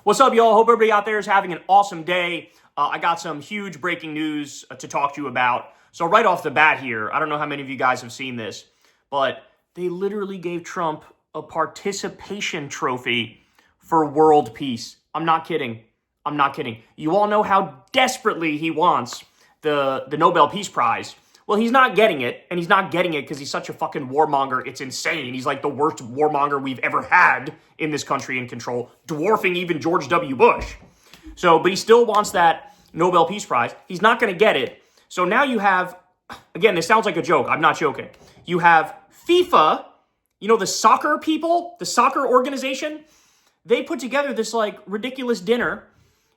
What's up, y'all? Hope everybody out there is having an awesome day. I got some huge breaking news to talk to you about. So right off the bat here, I don't know how many of you guys have seen this, but they literally gave Trump a participation trophy for world peace. I'm not kidding. I'm not kidding. You all know how desperately he wants the Nobel Peace Prize. Well, he's not getting it, and he's not getting it because he's such a fucking warmonger. It's insane. He's like the worst warmonger we've ever had in this country in control, dwarfing even George W. Bush. But he still wants that Nobel Peace Prize. He's not going to get it. So now you have, again, this sounds like a joke. I'm not joking. You have FIFA, you know, the soccer people, the soccer organization. They put together this like ridiculous dinner,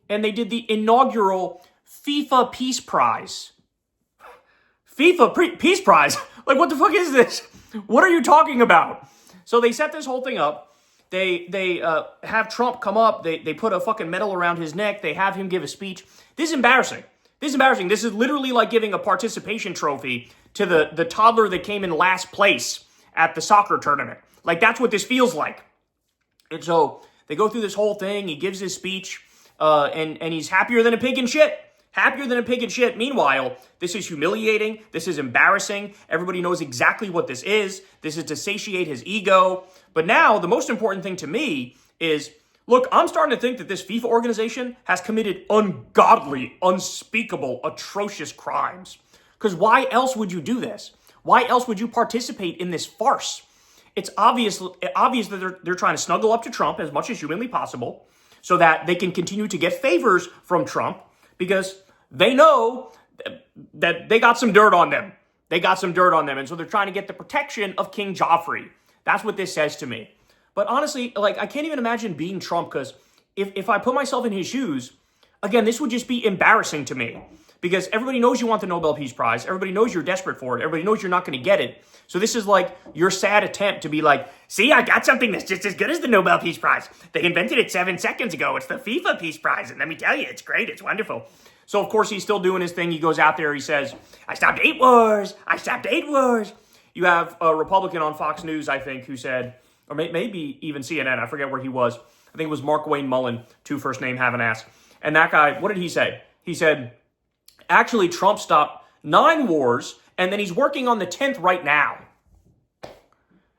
and they did the inaugural FIFA Peace Prize. FIFA Peace Prize? Like, what the fuck is this? What are you talking about? So they set this whole thing up. They have Trump come up. They put a fucking medal around his neck. They have him give a speech. This is embarrassing. This is embarrassing. This is literally like giving a participation trophy to the toddler that came in last place at the soccer tournament. Like, that's what this feels like. And so they go through this whole thing. He gives his speech, and he's happier than a pig in shit. Happier than a pig in shit. Meanwhile, this is humiliating. This is embarrassing. Everybody knows exactly what this is. This is to satiate his ego. But now, the most important thing to me is, look, I'm starting to think that this FIFA organization has committed ungodly, unspeakable, atrocious crimes. Because why else would you do this? Why else would you participate in this farce? It's obvious that they're trying to snuggle up to Trump as much as humanly possible so that they can continue to get favors from Trump because they know that they got some dirt on them. They got some dirt on them. And so they're trying to get the protection of King Joffrey. That's what this says to me. But honestly, like, I can't even imagine being Trump because if I put myself in his shoes, again, this would just be embarrassing to me because everybody knows you want the Nobel Peace Prize. Everybody knows you're desperate for it. Everybody knows you're not going to get it. So this is like your sad attempt to be like, see, I got something that's just as good as the Nobel Peace Prize. They invented it 7 seconds ago. It's the FIFA Peace Prize. And let me tell you, it's great. It's wonderful. So, of course, he's still doing his thing. He goes out there. He says, I stopped 8 wars. I stopped 8 wars. You have a Republican on Fox News, I think, who said, or maybe even CNN. I forget where he was. I think it was Mark Wayne Mullen, 2 first name, have an ass. And that guy, what did he say? He said, actually, Trump stopped 9 wars, and then he's working on the 10th right now.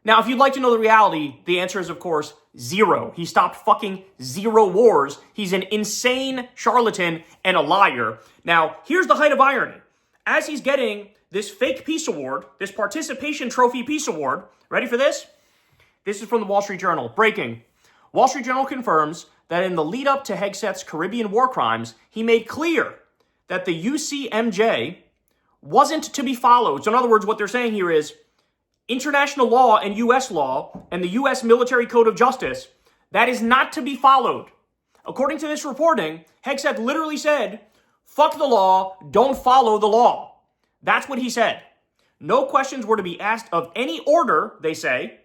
Now, if you'd like to know the reality, the answer is, of course, 0. He stopped fucking 0 wars. He's an insane charlatan and a liar. Now, here's the height of irony. As he's getting this fake peace award, this participation trophy peace award, ready for this? This is from the Wall Street Journal. Breaking. Wall Street Journal confirms that in the lead up to Hegseth's Caribbean war crimes, he made clear that the UCMJ wasn't to be followed. So in other words, what they're saying here is international law and U.S. law and the U.S. Military Code of Justice, that is not to be followed. According to this reporting, Hegseth literally said, fuck the law, don't follow the law. That's what he said. No questions were to be asked of any order, they say.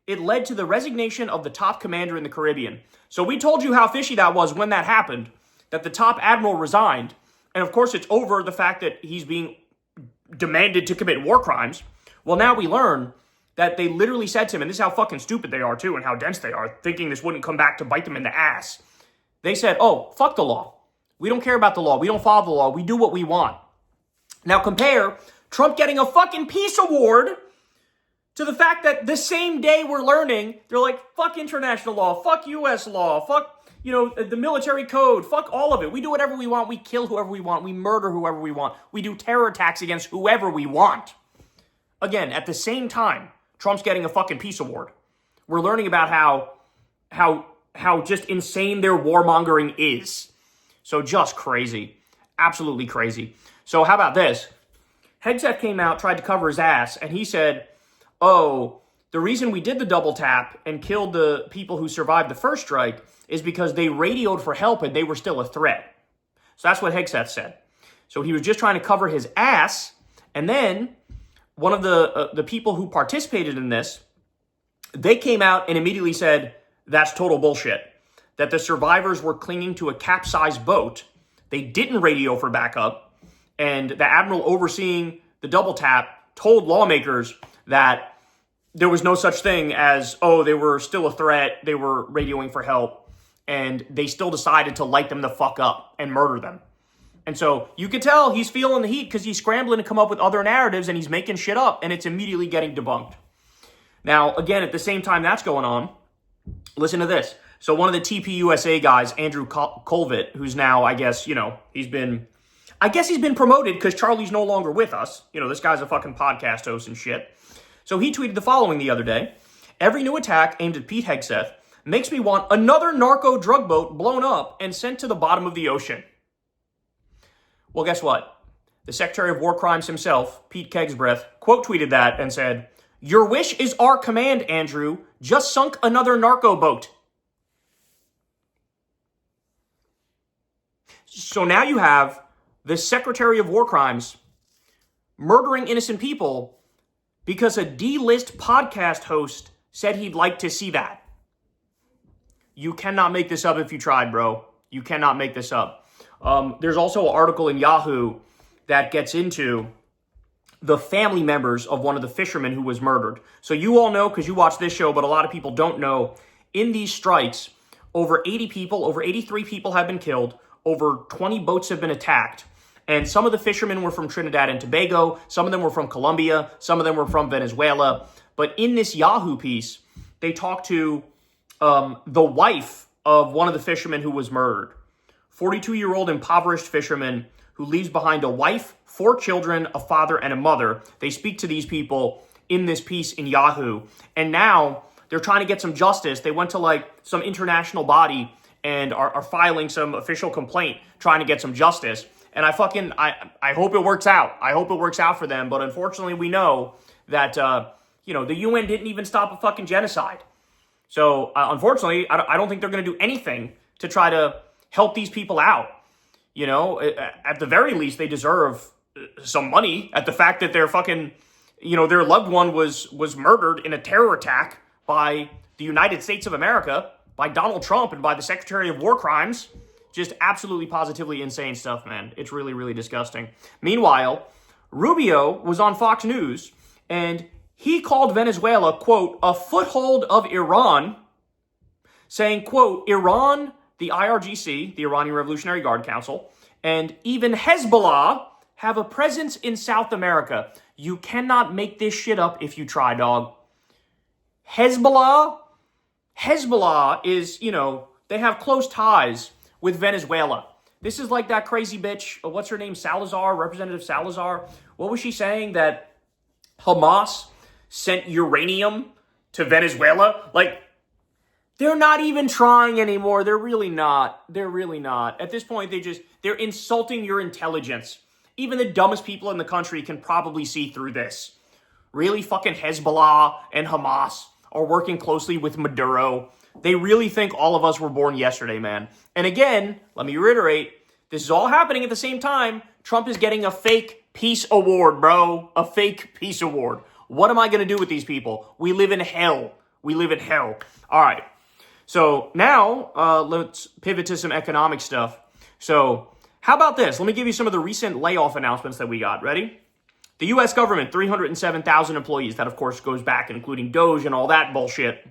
It led to the resignation of the top commander in the Caribbean. So we told you how fishy that was when that happened, that the top admiral resigned. And of course, it's over the fact that he's being demanded to commit war crimes. Well, now we learn that they literally said to him, and this is how fucking stupid they are too, and how dense they are, thinking this wouldn't come back to bite them in the ass. They said, oh, fuck the law. We don't care about the law. We don't follow the law. We do what we want. Now compare Trump getting a fucking peace award to the fact that the same day we're learning, they're like, fuck international law, fuck U.S. law, fuck, the military code, fuck all of it. We do whatever we want. We kill whoever we want. We murder whoever we want. We do terror attacks against whoever we want. Again, at the same time, Trump's getting a fucking peace award. We're learning about how just insane their warmongering is. So just crazy. Absolutely crazy. So how about this? Hegseth came out, tried to cover his ass, and he said, oh, the reason we did the double tap and killed the people who survived the first strike is because they radioed for help and they were still a threat. So that's what Hegseth said. So he was just trying to cover his ass, and then one of the people who participated in this, they came out and immediately said, that's total bullshit. That the survivors were clinging to a capsized boat. They didn't radio for backup. And the admiral overseeing the double tap told lawmakers that there was no such thing as, oh, they were still a threat. They were radioing for help. and they still decided to light them the fuck up and murder them. And so you can tell he's feeling the heat because he's scrambling to come up with other narratives and he's making shit up and it's immediately getting debunked. Now, again, at the same time that's going on, listen to this. So one of the TPUSA guys, Andrew Colvett, who's now, I guess, he's been promoted because Charlie's no longer with us. This guy's a fucking podcast host and shit. So he tweeted the following the other day. Every new attack aimed at Pete Hegseth makes me want another narco drug boat blown up and sent to the bottom of the ocean. Well, guess what? The Secretary of War Crimes himself, Pete Kegsbreath, quote tweeted that and said, "Your wish is our command, Andrew. Just sunk another narco boat." So now you have the Secretary of War Crimes murdering innocent people because a D-list podcast host said he'd like to see that. You cannot make this up if you tried, bro. You cannot make this up. There's also an article in Yahoo that gets into the family members of one of the fishermen who was murdered. So you all know because you watch this show, but a lot of people don't know. In these strikes, over 83 people have been killed. Over 20 boats have been attacked. And some of the fishermen were from Trinidad and Tobago. Some of them were from Colombia. Some of them were from Venezuela. But in this Yahoo piece, they talk to the wife of one of the fishermen who was murdered. 42-year-old impoverished fisherman who leaves behind a wife, 4 children, a father, and a mother. They speak to these people in this piece in Yahoo. And now they're trying to get some justice. They went to some international body and are filing some official complaint trying to get some justice. And I hope it works out. I hope it works out for them. But unfortunately, we know that, the UN didn't even stop a fucking genocide. So unfortunately, I don't think they're going to do anything to try to help these people out. At the very least, they deserve some money at the fact that their fucking, their loved one was murdered in a terror attack by the United States of America, by Donald Trump, and by the Secretary of War Crimes. Just absolutely positively insane stuff, man. It's really, really disgusting. Meanwhile, Rubio was on Fox News, and he called Venezuela, quote, a foothold of Iran, saying, quote, Iran, the IRGC, the Iranian Revolutionary Guard Council, and even Hezbollah have a presence in South America. You cannot make this shit up if you try, dog. Hezbollah is, they have close ties with Venezuela. This is like that crazy bitch, what's her name, Salazar, Representative Salazar. What was she saying? That Hamas sent uranium to Venezuela? They're not even trying anymore. They're really not. At this point, they're insulting your intelligence. Even the dumbest people in the country can probably see through this. Really, fucking Hezbollah and Hamas are working closely with Maduro. They really think all of us were born yesterday, man. And again, let me reiterate, this is all happening at the same time. Trump is getting a fake peace award, bro. A fake peace award. What am I going to do with these people? We live in hell. All right. So now let's pivot to some economic stuff. So how about this? Let me give you some of the recent layoff announcements that we got. Ready? The U.S. government, 307,000 employees. That, of course, goes back, including Doge and all that bullshit.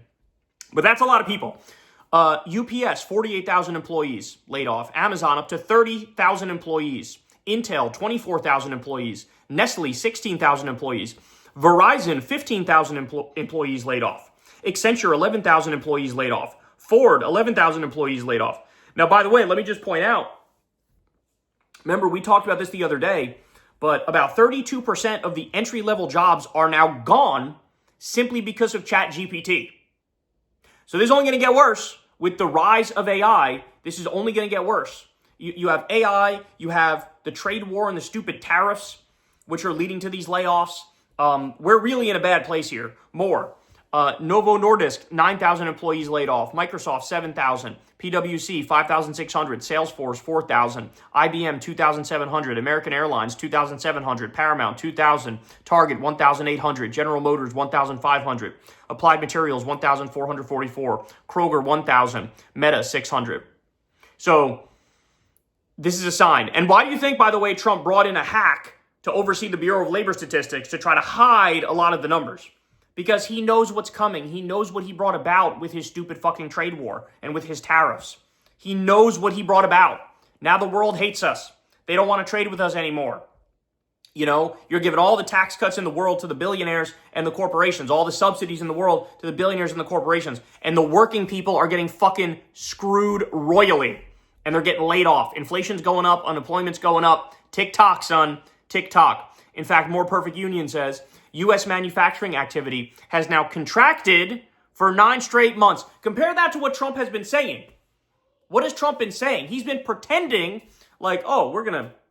But that's a lot of people. UPS, 48,000 employees laid off. Amazon, up to 30,000 employees. Intel, 24,000 employees. Nestle, 16,000 employees. Verizon, 15,000 employees laid off. Accenture, 11,000 employees laid off. Ford, 11,000 employees laid off. Now, by the way, let me just point out, remember, we talked about this the other day, but about 32% of the entry-level jobs are now gone simply because of ChatGPT. So this is only going to get worse. With the rise of AI, this is only going to get worse. You have AI, you have the trade war and the stupid tariffs, which are leading to these layoffs. We're really in a bad place here. More. Novo Nordisk, 9,000 employees laid off. Microsoft, 7,000. PwC, 5,600. Salesforce, 4,000. IBM, 2,700. American Airlines, 2,700. Paramount, 2,000. Target, 1,800. General Motors, 1,500. Applied Materials, 1,444. Kroger, 1,000. Meta, 600. So this is a sign. And why do you think, by the way, Trump brought in a hack to oversee the Bureau of Labor Statistics to try to hide a lot of the numbers? Because he knows what's coming. He knows what he brought about with his stupid fucking trade war and with his tariffs. He knows what he brought about. Now the world hates us. They don't want to trade with us anymore. You know, you're giving all the tax cuts in the world to the billionaires and the corporations, all the subsidies in the world to the billionaires and the corporations, and the working people are getting fucking screwed royally, and they're getting laid off. Inflation's going up, unemployment's going up. Tick-tock, son, tick-tock. In fact, More Perfect Union says, U.S. manufacturing activity has now contracted for 9 straight months. Compare that to what Trump has been saying. What has Trump been saying? He's been pretending like, oh,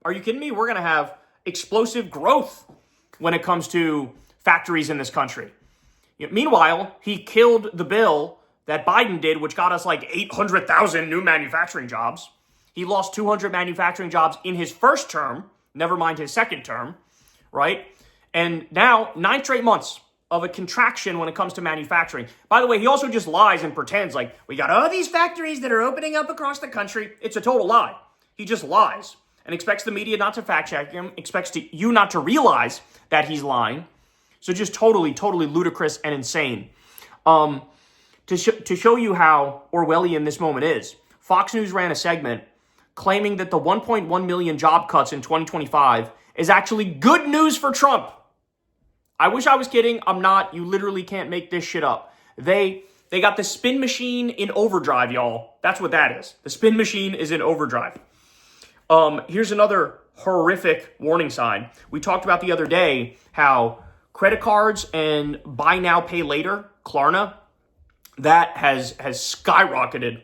are you kidding me? We're going to have explosive growth when it comes to factories in this country. Meanwhile, he killed the bill that Biden did, which got us like 800,000 new manufacturing jobs. He lost 200 manufacturing jobs in his first term, never mind his second term, right? And now 9 straight months of a contraction when it comes to manufacturing. By the way, he also just lies and pretends like we got all these factories that are opening up across the country. It's a total lie. He just lies and expects the media not to fact check him, expects you not to realize that he's lying. So just totally ludicrous and insane. To show you how Orwellian this moment is, Fox News ran a segment claiming that the 1.1 million job cuts in 2025 is actually good news for Trump. I wish I was kidding. I'm not. You literally can't make this shit up. They got the spin machine in overdrive, y'all. That's what that is. The spin machine is in overdrive. Here's another horrific warning sign. We talked about the other day how credit cards and buy now, pay later, Klarna, that has skyrocketed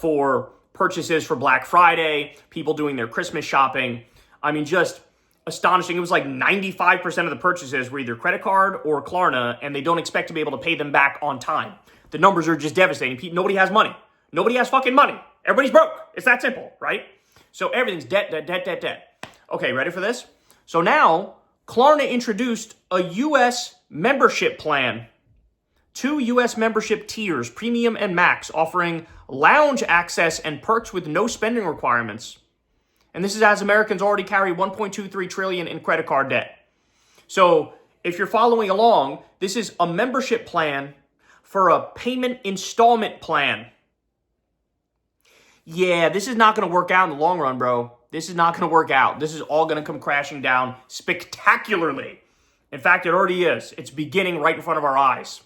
for purchases for Black Friday, people doing their Christmas shopping. I mean, just astonishing. It was like 95% of the purchases were either credit card or Klarna, and they don't expect to be able to pay them back on time. The numbers are just devastating. Nobody has money. Nobody has fucking money. Everybody's broke. It's that simple, right? So everything's debt. Okay, ready for this? So now, Klarna introduced a U.S. membership plan. 2 U.S. membership tiers, Premium and Max, offering lounge access and perks with no spending requirements. And this is as Americans already carry $1.23 trillion in credit card debt. So if you're following along, this is a membership plan for a payment installment plan. Yeah, this is not going to work out in the long run, bro. This is not going to work out. This is all going to come crashing down spectacularly. In fact, it already is. It's beginning right in front of our eyes.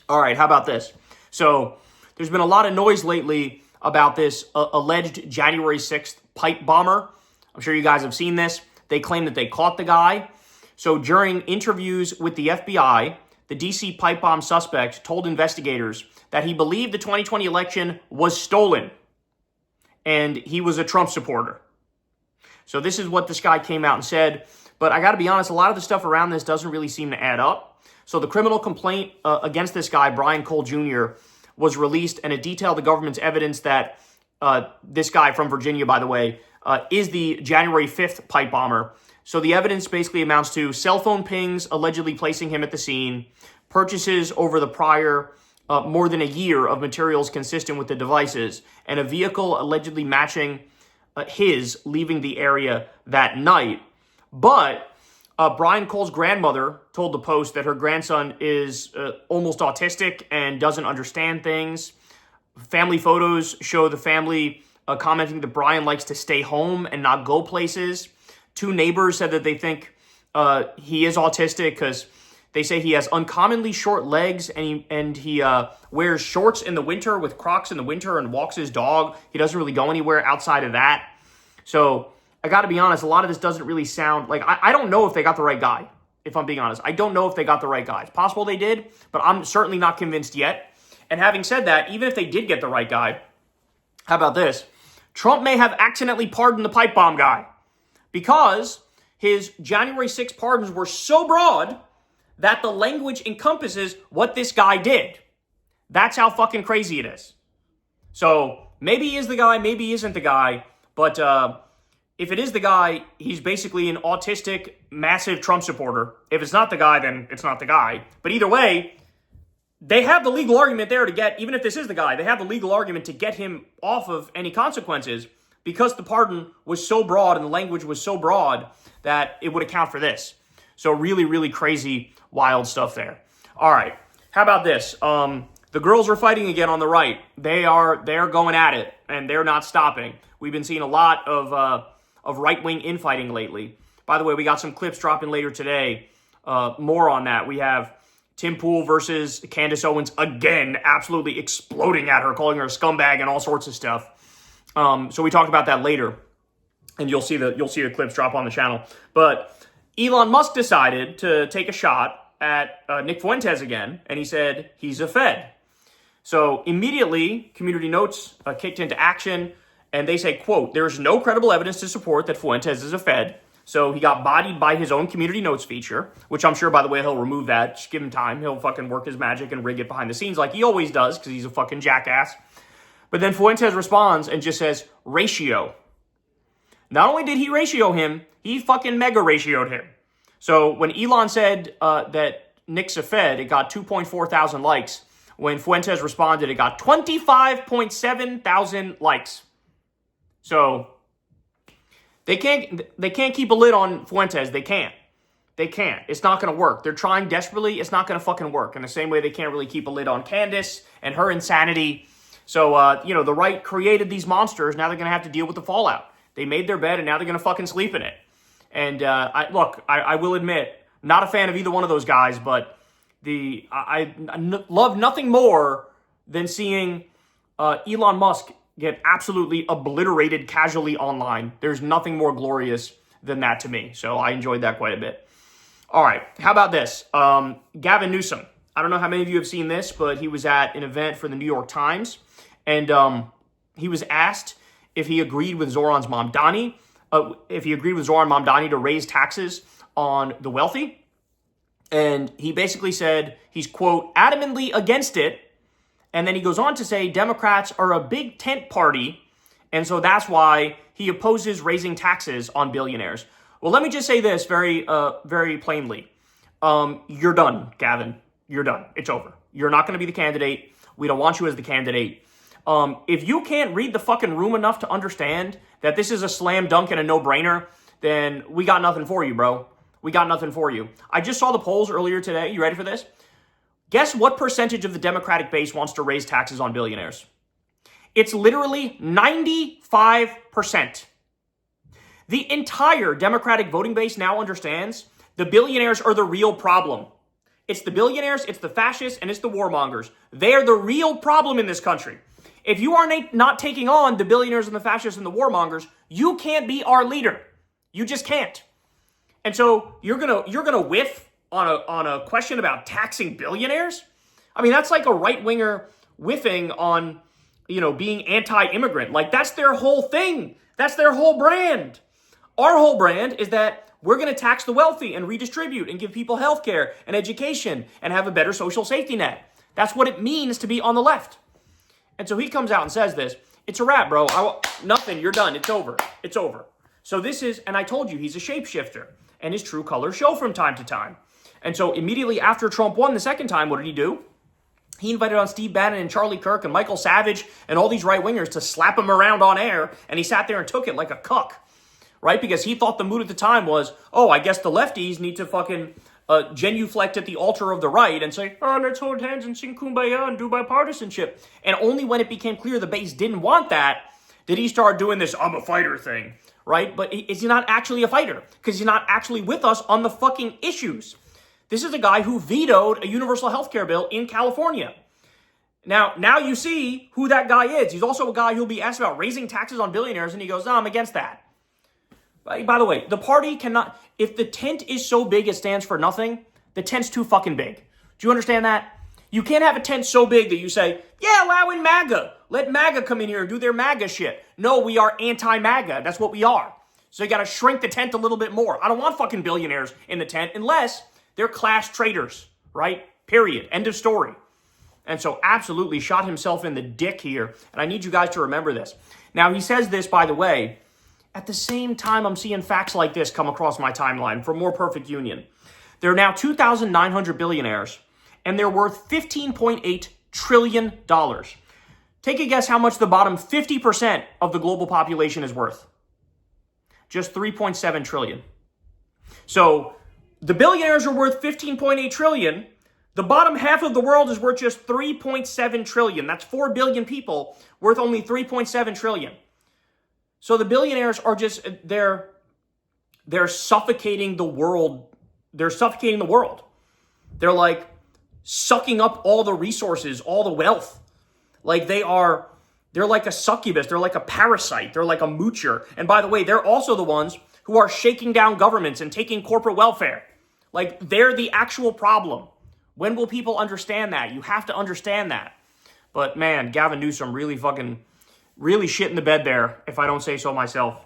All right, how about this? So there's been a lot of noise lately about this alleged January 6th pipe bomber. I'm sure you guys have seen this. They claim that they caught the guy. So during interviews with the FBI, the DC pipe bomb suspect told investigators that he believed the 2020 election was stolen and he was a Trump supporter. So this is what this guy came out and said. But I got to be honest, a lot of the stuff around this doesn't really seem to add up. So the criminal complaint against this guy, Brian Cole Jr., was released, and it detailed the government's evidence that this guy from Virginia, by the way, is the January 5th pipe bomber. So the evidence basically amounts to cell phone pings allegedly placing him at the scene, purchases over the prior more than a year of materials consistent with the devices, and a vehicle allegedly matching his leaving the area that night. But Brian Cole's grandmother told the Post that her grandson is almost autistic and doesn't understand things. Family photos show the family commenting that Brian likes to stay home and not go places. 2 neighbors said that they think he is autistic because they say he has uncommonly short legs and he wears shorts in the winter with Crocs in the winter and walks his dog. He doesn't really go anywhere outside of that. So I got to be honest, a lot of this doesn't really sound like, I don't know if they got the right guy, if I'm being honest. I don't know if they got the right guy. It's possible they did, but I'm certainly not convinced yet. And having said that, even if they did get the right guy, how about this? Trump may have accidentally pardoned the pipe bomb guy because his January 6th pardons were so broad that the language encompasses what this guy did. That's how fucking crazy it is. So maybe he is the guy, maybe he isn't the guy, but if it is the guy, he's basically an autistic, massive Trump supporter. If it's not the guy, then it's not the guy. But either way, they have the legal argument there to get, even if this is the guy, they have the legal argument to get him off of any consequences because the pardon was so broad and the language was so broad that it would account for this. So really, really crazy, wild stuff there. All right, how about this? The girls are fighting again on the right. They're going at it, and they're not stopping. We've been seeing a lot of right-wing infighting lately. By the way, we got some clips dropping later today. More on that. We have Tim Pool versus Candace Owens again, absolutely exploding at her, calling her a scumbag and all sorts of stuff. So we talked about that later, and you'll see the clips drop on the channel. But Elon Musk decided to take a shot at Nick Fuentes again, and he said he's a Fed. So immediately, Community Notes kicked into action, and they say, quote, "There is no credible evidence to support that Fuentes is a Fed." So he got bodied by his own Community Notes feature, which I'm sure, by the way, he'll remove that. Just give him time. He'll fucking work his magic and rig it behind the scenes like he always does, because he's a fucking jackass. But then Fuentes responds and just says, ratio. Not only did he ratio him, he fucking mega ratioed him. So when Elon said that Nick's a Fed, it got 2.4 thousand likes. When Fuentes responded, it got 25.7 thousand likes. So they can't keep a lid on Fuentes. They can't. It's not going to work. They're trying desperately. It's not going to fucking work. In the same way they can't really keep a lid on Candace and her insanity. So, the right created these monsters. Now they're going to have to deal with the fallout. They made their bed, and now they're going to fucking sleep in it. And I will admit, not a fan of either one of those guys, but I love nothing more than seeing Elon Musk get absolutely obliterated casually online. There's nothing more glorious than that to me. So I enjoyed that quite a bit. All right, how about this? Gavin Newsom. I don't know how many of you have seen this, but he was at an event for the New York Times, and he was asked if he agreed with Zoran Mamdani to raise taxes on the wealthy. And he basically said he's, quote, adamantly against it. And then he goes on to say Democrats are a big tent party, and so that's why he opposes raising taxes on billionaires. Well, let me just say this very plainly. You're done, Gavin. You're done. It's over. You're not going to be the candidate. We don't want you as the candidate. If you can't read the fucking room enough to understand that this is a slam dunk and a no-brainer, then we got nothing for you, bro. We got nothing for you. I just saw the polls earlier today. You ready for this? Guess what percentage of the Democratic base wants to raise taxes on billionaires? It's literally 95%. The entire Democratic voting base now understands the billionaires are the real problem. It's the billionaires, it's the fascists, and it's the warmongers. They're the real problem in this country. If you are not taking on the billionaires and the fascists and the warmongers, you can't be our leader. You just can't. And so you're gonna whiff on a question about taxing billionaires? I mean, that's like a right-winger whiffing on, being anti-immigrant. Like, that's their whole thing. That's their whole brand. Our whole brand is that we're going to tax the wealthy and redistribute and give people health care and education and have a better social safety net. That's what it means to be on the left. And so he comes out and says this. It's a wrap, bro. Nothing. You're done. It's over. It's over. So this is, and I told you, he's a shapeshifter. And his true colors show from time to time. And so immediately after Trump won the second time, what did he do? He invited on Steve Bannon and Charlie Kirk and Michael Savage and all these right-wingers to slap him around on air. And he sat there and took it like a cuck, right? Because he thought the mood at the time was, oh, I guess the lefties need to fucking genuflect at the altar of the right and say, oh, let's hold hands and sing Kumbaya and do bipartisanship. And only when it became clear the base didn't want that did he start doing this I'm a fighter thing, right? But is he not actually a fighter? Because he's not actually with us on the fucking issues. This is a guy who vetoed a universal health care bill in California. Now you see who that guy is. He's also a guy who'll be asked about raising taxes on billionaires, and he goes, no, I'm against that. By the way, the party cannot, if the tent is so big it stands for nothing, the tent's too fucking big. Do you understand that? You can't have a tent so big that you say, yeah, allow in MAGA. Let MAGA come in here and do their MAGA shit. No, we are anti-MAGA. That's what we are. So you got to shrink the tent a little bit more. I don't want fucking billionaires in the tent unless they're class traitors, right? Period. End of story. And so absolutely shot himself in the dick here. And I need you guys to remember this. Now, he says this, by the way, at the same time I'm seeing facts like this come across my timeline for more perfect union. There are now 2,900 billionaires, and they're worth $15.8 trillion. Take a guess how much the bottom 50% of the global population is worth. Just 3.7 trillion. So the billionaires are worth 15.8 trillion. The bottom half of the world is worth just 3.7 trillion. That's 4 billion people worth only 3.7 trillion. So the billionaires are just, they're suffocating the world. They're suffocating the world. They're like sucking up all the resources, all the wealth. Like they're like a succubus. They're like a parasite. They're like a moocher. And by the way, they're also the ones who are shaking down governments and taking corporate welfare. Like they're the actual problem. When will people understand that? You have to understand that. But man, Gavin Newsom really shit in the bed there, if I don't say so myself.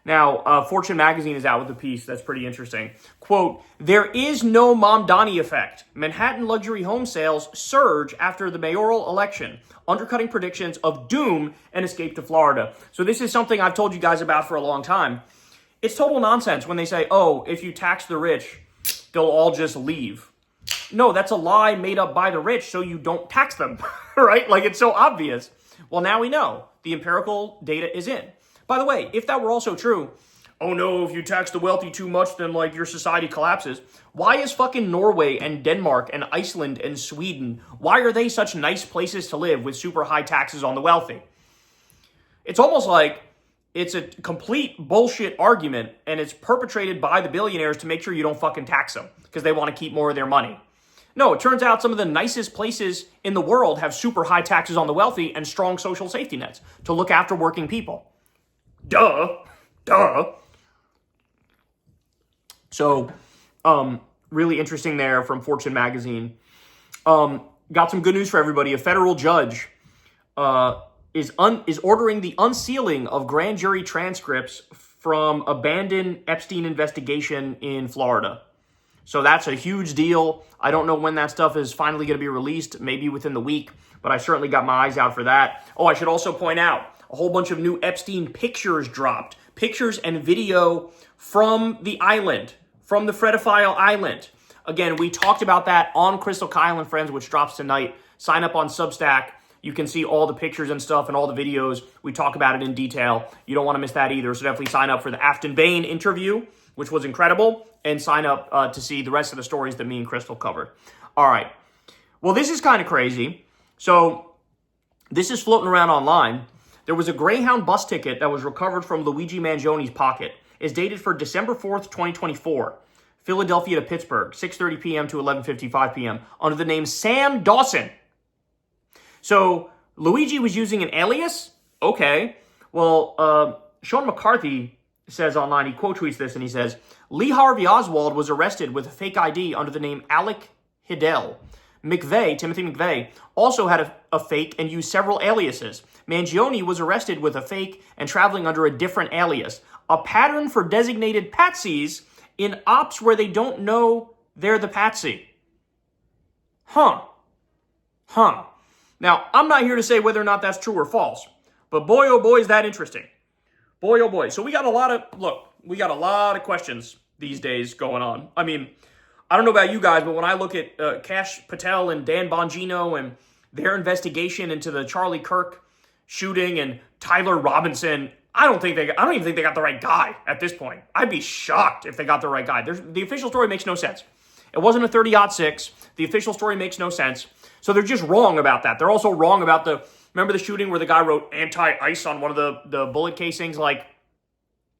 Now, Fortune magazine is out with a piece that's pretty interesting. Quote, there is no Mamdani effect. Manhattan luxury home sales surge after the mayoral election, undercutting predictions of doom and escape to Florida. So this is something I've told you guys about for a long time. It's total nonsense when they say, oh, if you tax the rich, they'll all just leave. No, that's a lie made up by the rich so you don't tax them, right? Like it's so obvious. Well, now we know. The empirical data is in. By the way, if that were also true, oh no, if you tax the wealthy too much, then like your society collapses. Why is fucking Norway and Denmark and Iceland and Sweden, why are they such nice places to live with super high taxes on the wealthy? It's almost like it's a complete bullshit argument and it's perpetrated by the billionaires to make sure you don't fucking tax them because they want to keep more of their money. No, it turns out some of the nicest places in the world have super high taxes on the wealthy and strong social safety nets to look after working people. Duh. So, really interesting there from Fortune magazine. Got some good news for everybody. A federal judge is ordering the unsealing of grand jury transcripts from abandoned Epstein investigation in Florida. So that's a huge deal. I don't know when that stuff is finally going to be released, maybe within the week, but I certainly got my eyes out for that. Oh, I should also point out, a whole bunch of new Epstein pictures dropped. Pictures and video from the island, from the Fredophile Island. Again, we talked about that on Crystal Kyle and Friends, which drops tonight. Sign up on Substack. You can see all the pictures and stuff and all the videos. We talk about it in detail. You don't want to miss that either. So definitely sign up for the Afton Bain interview, which was incredible, and sign up to see the rest of the stories that me and Crystal covered. All right. Well, this is kind of crazy. So this is floating around online. There was a Greyhound bus ticket that was recovered from Luigi Mangioni's pocket. It's dated for December 4th, 2024. Philadelphia to Pittsburgh, 6:30 p.m. to 11:55 p.m. under the name Sam Dawson. So Luigi was using an alias? Okay. Well, Sean McCarthy says online, he quote tweets this and he says, Lee Harvey Oswald was arrested with a fake ID under the name Alec Hidell. Timothy McVeigh, also had a fake and used several aliases. Mangioni was arrested with a fake and traveling under a different alias. A pattern for designated patsies in ops where they don't know they're the patsy. Huh. Now, I'm not here to say whether or not that's true or false, but boy, oh boy, is that interesting. Boy, oh boy. So we got a lot of questions these days going on. I mean, I don't know about you guys, but when I look at Kash Patel and Dan Bongino and their investigation into the Charlie Kirk shooting and Tyler Robinson, I don't even think they got the right guy at this point. I'd be shocked if they got the right guy. The official story makes no sense. It wasn't a 30-06. The official story makes no sense. So they're just wrong about that. They're also wrong about remember the shooting where the guy wrote anti-ice on one of the bullet casings? Like,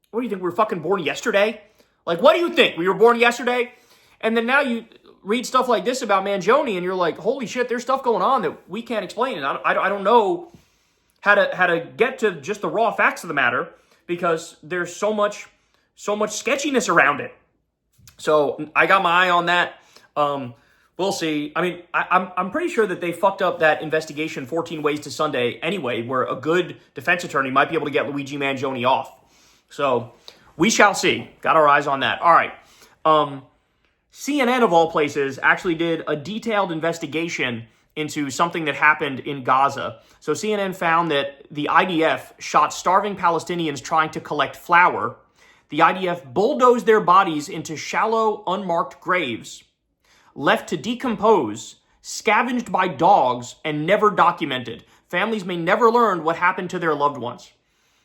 what do you think? We were fucking born yesterday? Like, what do you think? We were born yesterday? And then now you read stuff like this about Mangioni and you're like, holy shit, there's stuff going on that we can't explain. And I don't know how to get to just the raw facts of the matter because there's so much sketchiness around it. So I got my eye on that. We'll see. I mean, I'm pretty sure that they fucked up that investigation 14 Ways to Sunday anyway, where a good defense attorney might be able to get Luigi Mangioni off. So we shall see. Got our eyes on that. All right. CNN, of all places, actually did a detailed investigation into something that happened in Gaza. So CNN found that the IDF shot starving Palestinians trying to collect flour. The IDF bulldozed their bodies into shallow, unmarked graves, left to decompose, scavenged by dogs, and never documented. Families may never learn what happened to their loved ones.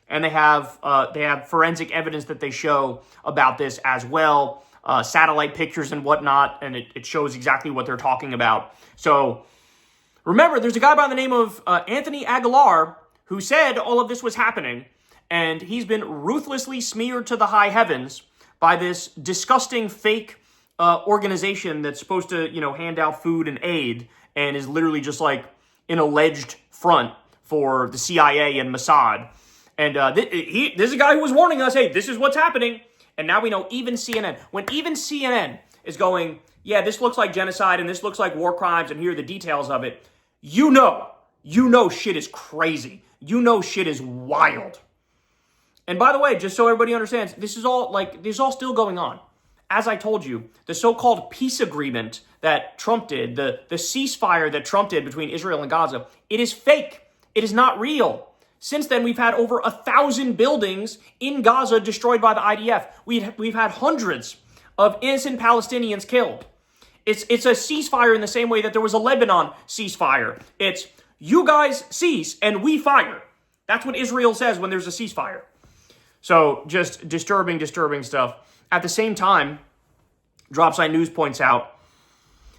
And they have forensic evidence that they show about this as well. satellite pictures and whatnot, and it shows exactly what they're talking about. So remember, there's a guy by the name of Anthony Aguilar who said all of this was happening, and he's been ruthlessly smeared to the high heavens by this disgusting fake organization that's supposed to, hand out food and aid, and is literally just like an alleged front for the CIA and Mossad. And this is a guy who was warning us, hey, this is what's happening. And now we know even CNN. When even CNN is going, yeah, this looks like genocide and this looks like war crimes and here are the details of it, you know shit is crazy. You know shit is wild. And by the way, just so everybody understands, this is all still going on. As I told you, the so-called peace agreement that Trump did, the ceasefire that Trump did between Israel and Gaza, it is fake. It is not real. Since then, we've had over 1,000 buildings in Gaza destroyed by the IDF. We've had hundreds of innocent Palestinians killed. It's a ceasefire in the same way that there was a Lebanon ceasefire. It's you guys cease and we fire. That's what Israel says when there's a ceasefire. So just disturbing stuff. At the same time, Dropside News points out,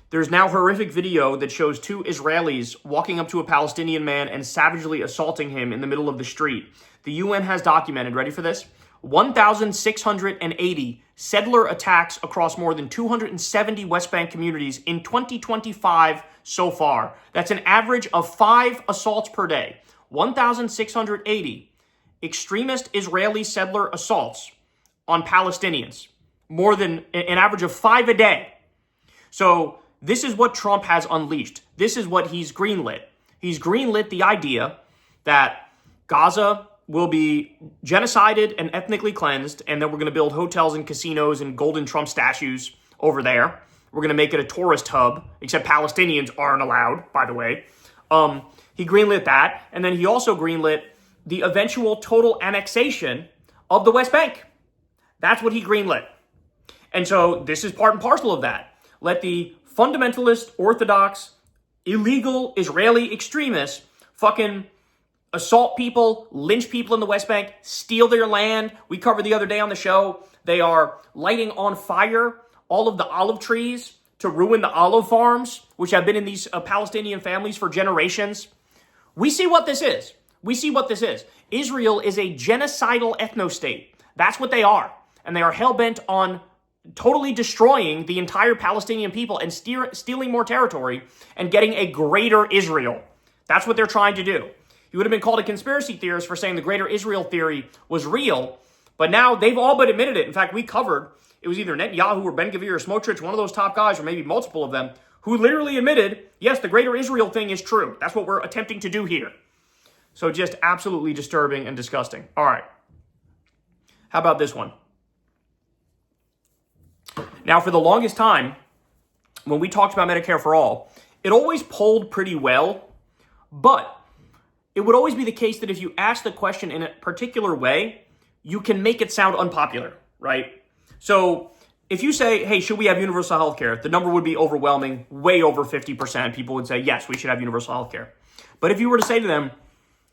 there's now horrific video that shows two Israelis walking up to a Palestinian man and savagely assaulting him in the middle of the street. The UN has documented, ready for this, 1,680 settler attacks across more than 270 West Bank communities in 2025 so far. That's an average of 5 assaults per day. 1,680 extremist Israeli settler assaults on Palestinians. More than an average of 5 a day. So this is what Trump has unleashed. This is what he's greenlit. He's greenlit the idea that Gaza will be genocided and ethnically cleansed, and then we're going to build hotels and casinos and golden Trump statues over there. We're going to make it a tourist hub, except Palestinians aren't allowed, by the way. He greenlit that, and then he also greenlit the eventual total annexation of the West Bank. That's what he greenlit. And so this is part and parcel of that. Let the fundamentalist, orthodox, illegal Israeli extremists fucking assault people, lynch people in the West Bank, steal their land. We covered the other day on the show, they are lighting on fire all of the olive trees to ruin the olive farms, which have been in these Palestinian families for generations. We see what this is. Israel is a genocidal ethno-state. That's what they are. And they are hell-bent on totally destroying the entire Palestinian people and stealing more territory and getting a greater Israel. That's what they're trying to do. He would have been called a conspiracy theorist for saying the greater Israel theory was real, but now they've all but admitted it. In fact, we covered, it was either Netanyahu or Ben-Gvir or Smotrich, one of those top guys, or maybe multiple of them, who literally admitted, yes, the greater Israel thing is true. That's what we're attempting to do here. So just absolutely disturbing and disgusting. All right. How about this one? Now, for the longest time, when we talked about Medicare for All, it always polled pretty well, but it would always be the case that if you ask the question in a particular way, you can make it sound unpopular, right? So if you say, hey, should we have universal health care? The number would be overwhelming, way over 50%. People would say, yes, we should have universal health care. But if you were to say to them,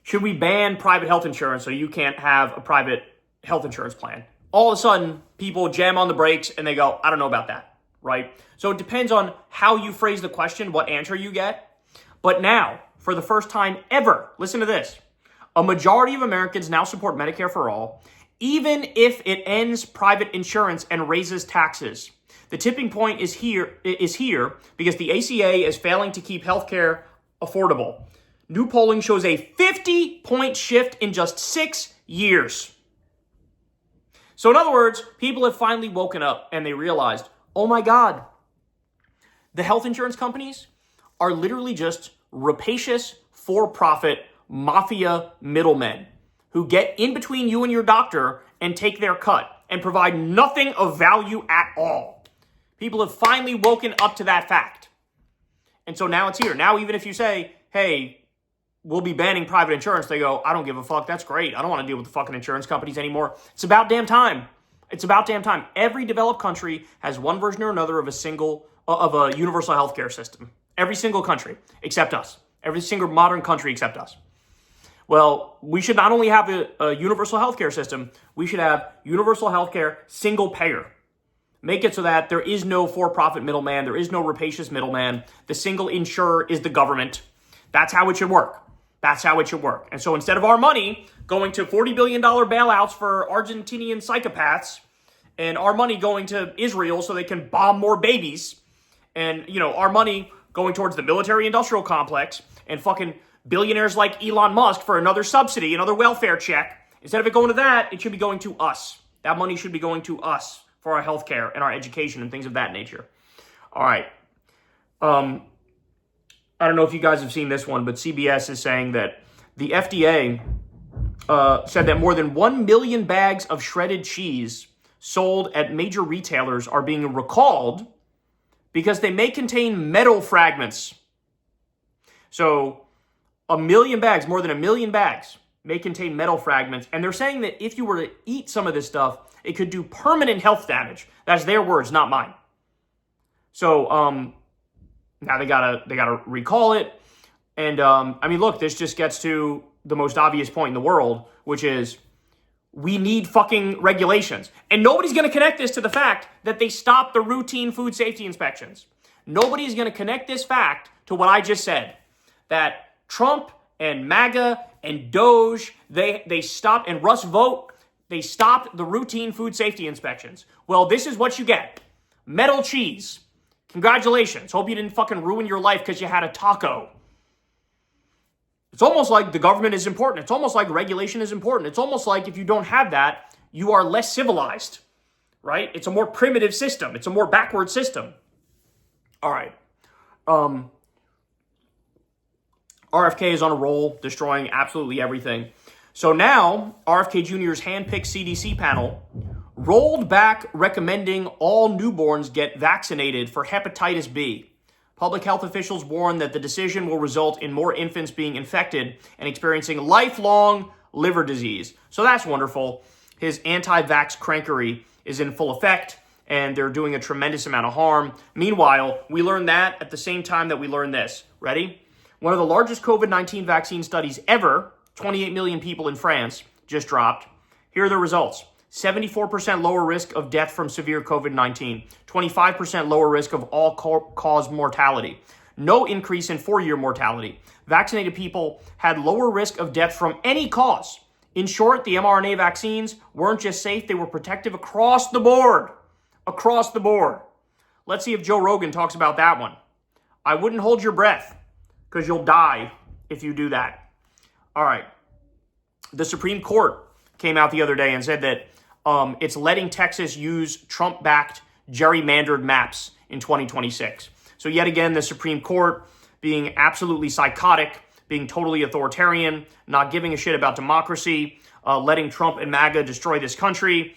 should we ban private health insurance so you can't have a private health insurance plan? All of a sudden, people jam on the brakes and they go, I don't know about that, right? So it depends on how you phrase the question, what answer you get. But now, for the first time ever, listen to this. A majority of Americans now support Medicare for All, even if it ends private insurance and raises taxes. The tipping point is here because the ACA is failing to keep healthcare affordable. New polling shows a 50-point shift in just 6 years. So in other words, people have finally woken up and they realized, oh my God, the health insurance companies are literally just rapacious, for-profit, mafia middlemen who get in between you and your doctor and take their cut and provide nothing of value at all. People have finally woken up to that fact. And so now it's here. Now even if you say, hey, we'll be banning private insurance, they go, I don't give a fuck. That's great. I don't want to deal with the fucking insurance companies anymore. It's about damn time. Every developed country has one version or another of a universal healthcare system. Every single country except us. Every single modern country except us. Well, we should not only have a universal healthcare system, we should have universal healthcare single payer. Make it so that there is no for-profit middleman. There is no rapacious middleman. The single insurer is the government. That's how it should work. That's how it should work. And so instead of our money going to $40 billion bailouts for Argentinian psychopaths and our money going to Israel so they can bomb more babies and, our money going towards the military-industrial complex and fucking billionaires like Elon Musk for another subsidy, another welfare check, instead of it going to that, it should be going to us. That money should be going to us for our healthcare and our education and things of that nature. All right. I don't know if you guys have seen this one, but CBS is saying that the FDA said that more than 1 million bags of shredded cheese sold at major retailers are being recalled because they may contain metal fragments. So 1 million bags, more than 1 million bags, may contain metal fragments. And they're saying that if you were to eat some of this stuff, it could do permanent health damage. That's their words, not mine. So now they gotta recall it. And look, this just gets to the most obvious point in the world, which is we need fucking regulations. And nobody's going to connect this to the fact that they stopped the routine food safety inspections. Nobody's going to connect this fact to what I just said, that Trump and MAGA and Doge, they stopped, and Russ Vogt, they stopped the routine food safety inspections. Well, this is what you get. Metal cheese. Congratulations. Hope you didn't fucking ruin your life because you had a taco. It's almost like the government is important. It's almost like regulation is important. It's almost like if you don't have that, you are less civilized, right? It's a more primitive system. It's a more backward system. All right. RFK is on a roll, destroying absolutely everything. So now, RFK Jr.'s handpicked CDC panel rolled back recommending all newborns get vaccinated for hepatitis B. Public health officials warn that the decision will result in more infants being infected and experiencing lifelong liver disease. So that's wonderful. His anti-vax crankery is in full effect, and they're doing a tremendous amount of harm. Meanwhile, we learned that at the same time that we learned this. Ready? One of the largest COVID-19 vaccine studies ever, 28 million people in France, just dropped. Here are the results. 74% lower risk of death from severe COVID-19. 25% lower risk of all-cause mortality. No increase in 4-year mortality. Vaccinated people had lower risk of death from any cause. In short, the mRNA vaccines weren't just safe, they were protective across the board. Across the board. Let's see if Joe Rogan talks about that one. I wouldn't hold your breath, because you'll die if you do that. All right. The Supreme Court came out the other day and said that it's letting Texas use Trump-backed gerrymandered maps in 2026. So yet again, the Supreme Court being absolutely psychotic, being totally authoritarian, not giving a shit about democracy, letting Trump and MAGA destroy this country.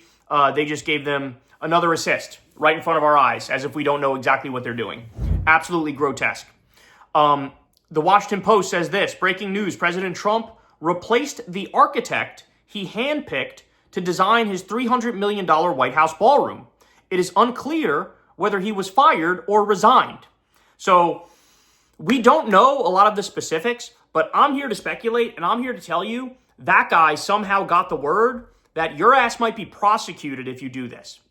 They just gave them another assist right in front of our eyes, as if we don't know exactly what they're doing. Absolutely grotesque. The Washington Post says this, breaking news, President Trump replaced the architect he handpicked to design his $300 million White House ballroom. It is unclear whether he was fired or resigned. So we don't know a lot of the specifics, but I'm here to speculate, and I'm here to tell you that guy somehow got the word that your ass might be prosecuted if you do this.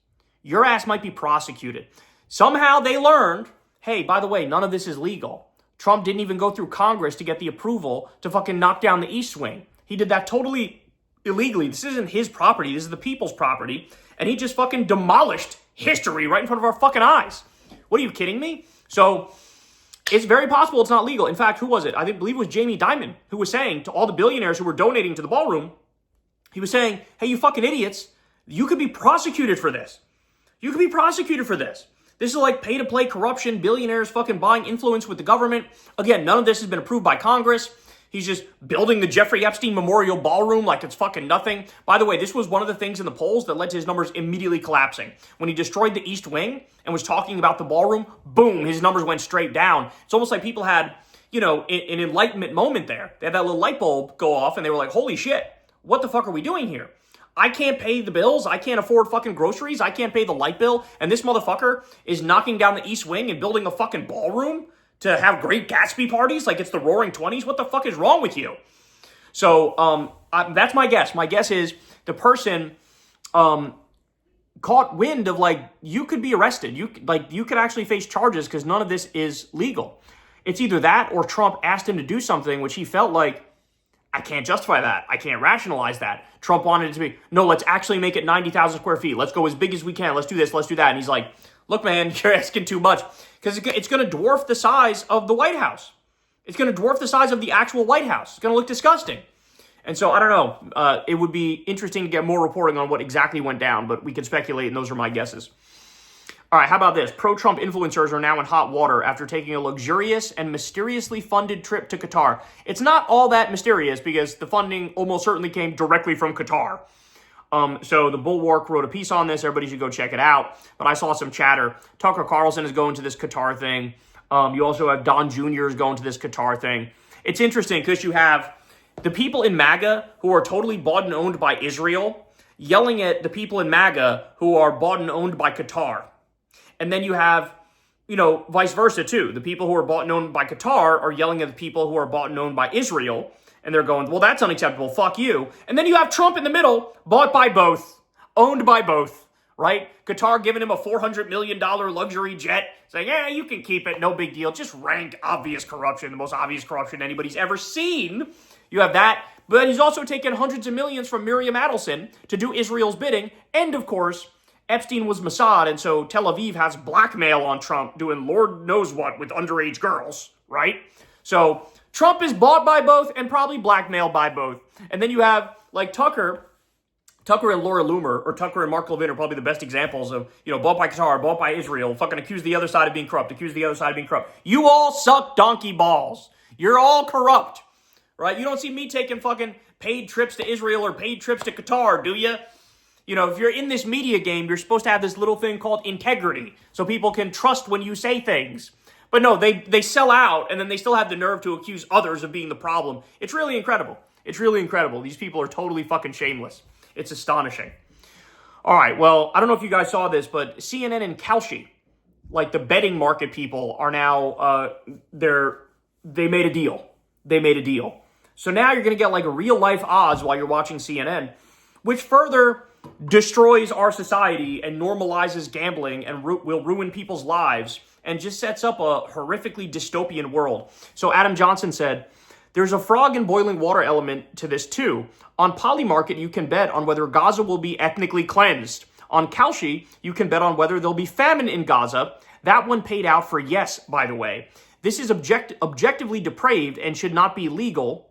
Your ass might be prosecuted. Somehow they learned, hey, by the way, none of this is legal. Trump didn't even go through Congress to get the approval to fucking knock down the East Wing. He did that totally illegally. This isn't his property. This is the people's property. And he just fucking demolished history right in front of our fucking eyes. What are you kidding me? So it's very possible it's not legal. In fact, who was it? I believe it was Jamie Dimon who was saying to all the billionaires who were donating to the ballroom, he was saying, hey, you fucking idiots, you could be prosecuted for this. You could be prosecuted for this. This is like pay-to-play corruption, billionaires fucking buying influence with the government. Again, none of this has been approved by Congress. He's just building the Jeffrey Epstein Memorial Ballroom like it's fucking nothing. By the way, this was one of the things in the polls that led to his numbers immediately collapsing. When he destroyed the East Wing and was talking about the ballroom, boom, his numbers went straight down. It's almost like people had, an enlightenment moment there. They had that little light bulb go off and they were like, holy shit, what the fuck are we doing here? I can't pay the bills. I can't afford fucking groceries. I can't pay the light bill. And this motherfucker is knocking down the East Wing and building a fucking ballroom to have great Gatsby parties like it's the Roaring 20s. What the fuck is wrong with you? So that's my guess. My guess is the person caught wind of like, you could be arrested. You could actually face charges because none of this is legal. It's either that or Trump asked him to do something which he felt like, I can't justify that. I can't rationalize that. Trump wanted it to be, no, let's actually make it 90,000 square feet. Let's go as big as we can. Let's do this. Let's do that. And he's like, look, man, you're asking too much because it's going to dwarf the size of the White House. It's going to dwarf the size of the actual White House. It's going to look disgusting. And so, I don't know. It would be interesting to get more reporting on what exactly went down, but we can speculate, and those are my guesses. All right, how about this? Pro-Trump influencers are now in hot water after taking a luxurious and mysteriously funded trip to Qatar. It's not all that mysterious because the funding almost certainly came directly from Qatar. So the Bulwark wrote a piece on this. Everybody should go check it out. But I saw some chatter. Tucker Carlson is going to this Qatar thing. You also have Don Jr. is going to this Qatar thing. It's interesting because you have the people in MAGA who are totally bought and owned by Israel yelling at the people in MAGA who are bought and owned by Qatar. And then you have, vice versa too. The people who are bought and owned by Qatar are yelling at the people who are bought and owned by Israel. And they're going, well, that's unacceptable. Fuck you. And then you have Trump in the middle, bought by both, owned by both, right? Qatar giving him a $400 million luxury jet, saying, yeah, you can keep it. No big deal. Just rank obvious corruption, the most obvious corruption anybody's ever seen. You have that. But he's also taken hundreds of millions from Miriam Adelson to do Israel's bidding. And of course, Epstein was Mossad, and so Tel Aviv has blackmail on Trump doing Lord knows what with underage girls, right? So Trump is bought by both and probably blackmailed by both. And then you have, like, Tucker and Laura Loomer, or Tucker and Mark Levin are probably the best examples of, bought by Qatar, bought by Israel, fucking accuse the other side of being corrupt, You all suck donkey balls. You're all corrupt, right? You don't see me taking fucking paid trips to Israel or paid trips to Qatar, do you? If you're in this media game, you're supposed to have this little thing called integrity so people can trust when you say things. But no, they sell out and then they still have the nerve to accuse others of being the problem. It's really incredible. These people are totally fucking shameless. It's astonishing. All right, well, I don't know if you guys saw this, but CNN and Kalshi, like the betting market people, are now, they made a deal. So now you're going to get like real life odds while you're watching CNN, which further destroys our society and normalizes gambling and will ruin people's lives and just sets up a horrifically dystopian world. So Adam Johnson said, there's a frog in boiling water element to this too. On Polymarket, you can bet on whether Gaza will be ethnically cleansed. On Kalshi, you can bet on whether there'll be famine in Gaza. That one paid out for yes, by the way. This is objectively depraved and should not be legal,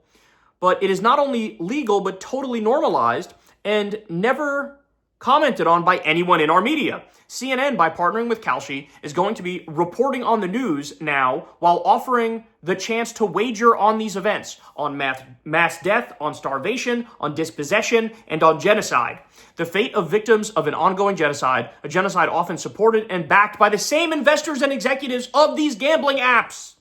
but it is not only legal, but totally normalized and never commented on by anyone in our media. CNN, by partnering with Kalshi, is going to be reporting on the news now while offering the chance to wager on these events, on mass death, on starvation, on dispossession, and on genocide. The fate of victims of an ongoing genocide, a genocide often supported and backed by the same investors and executives of these gambling apps.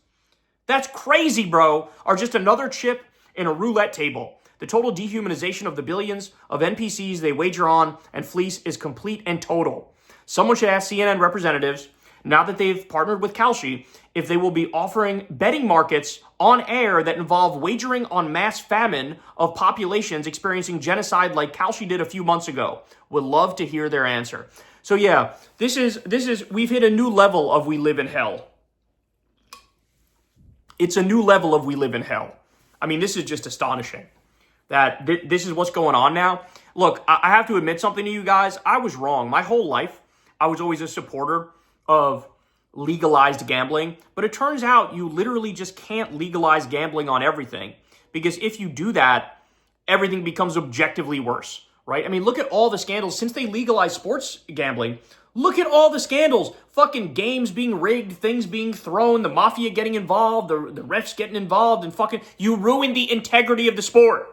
That's crazy, bro, are just another chip in a roulette table. The total dehumanization of the billions of NPCs they wager on and fleece is complete and total. Someone should ask CNN representatives, now that they've partnered with Kalshi, if they will be offering betting markets on air that involve wagering on mass famine of populations experiencing genocide like Kalshi did a few months ago. Would love to hear their answer. So yeah, this is we've hit a new level of we live in hell. It's a new level of we live in hell. I mean, this is just astonishing. That this is what's going on now. Look, I have to admit something to you guys. I was wrong. My whole life, I was always a supporter of legalized gambling. But it turns out you literally just can't legalize gambling on everything. Because if you do that, everything becomes objectively worse, right? I mean, look at all the scandals. Since they legalized sports gambling, look at all the scandals. Fucking games being rigged, things being thrown, the mafia getting involved, the refs getting involved, and fucking, you ruin the integrity of the sport.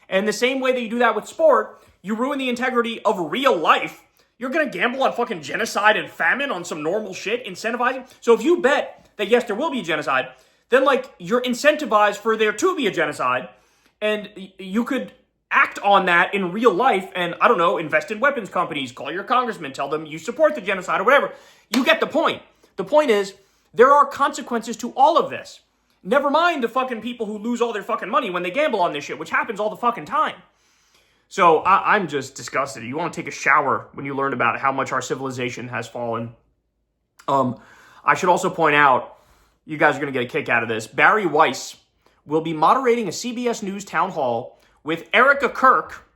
And the same way that you do that with sport, you ruin the integrity of real life. You're going to gamble on fucking genocide and famine on some normal shit, incentivizing. So if you bet that, yes, there will be a genocide, then, like, you're incentivized for there to be a genocide, and you could act on that in real life and, I don't know, invest in weapons companies, call your congressman, tell them you support the genocide or whatever. You get the point. The point is, there are consequences to all of this. Never mind the fucking people who lose all their fucking money when they gamble on this shit, which happens all the fucking time. So I'm just disgusted. You want to take a shower when you learn about how much our civilization has fallen. I should also point out, you guys are going to get a kick out of this. Barry Weiss will be moderating a CBS News town hall with Erica Kirk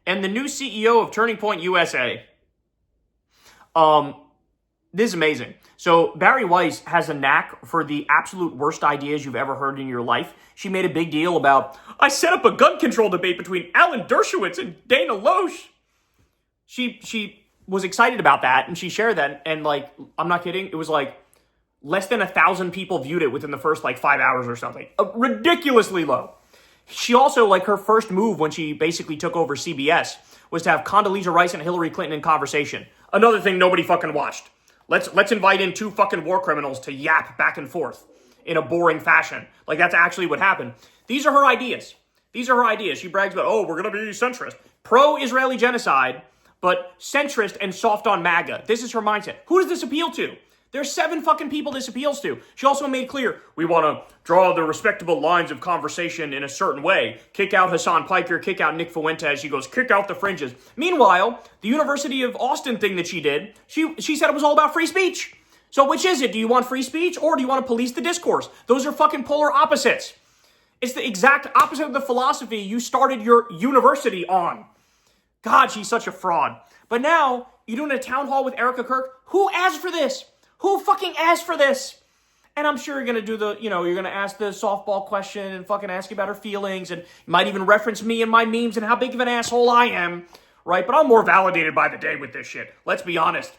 and the new CEO of Turning Point USA. This is amazing. So Barry Weiss has a knack for the absolute worst ideas you've ever heard in your life. She made a big deal about, I set up a gun control debate between Alan Dershowitz and Dana Loesch. She was excited about that, and she shared that, and like, I'm not kidding, it was like less than 1,000 people viewed it within the first like 5 hours or something. Ridiculously low. She also, like, her first move when she basically took over CBS was to have Condoleezza Rice and Hillary Clinton in conversation. Another thing nobody fucking watched. Let's invite in 2 fucking war criminals to yap back and forth in a boring fashion. Like, that's actually what happened. These are her ideas. She brags about, oh, we're going to be centrist. Pro-Israeli genocide, but centrist and soft on MAGA. This is her mindset. Who does this appeal to? There's 7 fucking people this appeals to. She also made clear, we want to draw the respectable lines of conversation in a certain way. Kick out Hassan Piker, kick out Nick Fuentes. She goes, kick out the fringes. Meanwhile, the University of Austin thing that she did, she said it was all about free speech. So which is it? Do you want free speech or do you want to police the discourse? Those are fucking polar opposites. It's the exact opposite of the philosophy you started your university on. God, she's such a fraud. But now, you're doing a town hall with Erica Kirk. Who asked for this? Who fucking asked for this? And I'm sure you're going to do you're going to ask the softball question and fucking ask you about her feelings, and you might even reference me and my memes and how big of an asshole I am, right? But I'm more validated by the day with this shit. Let's be honest.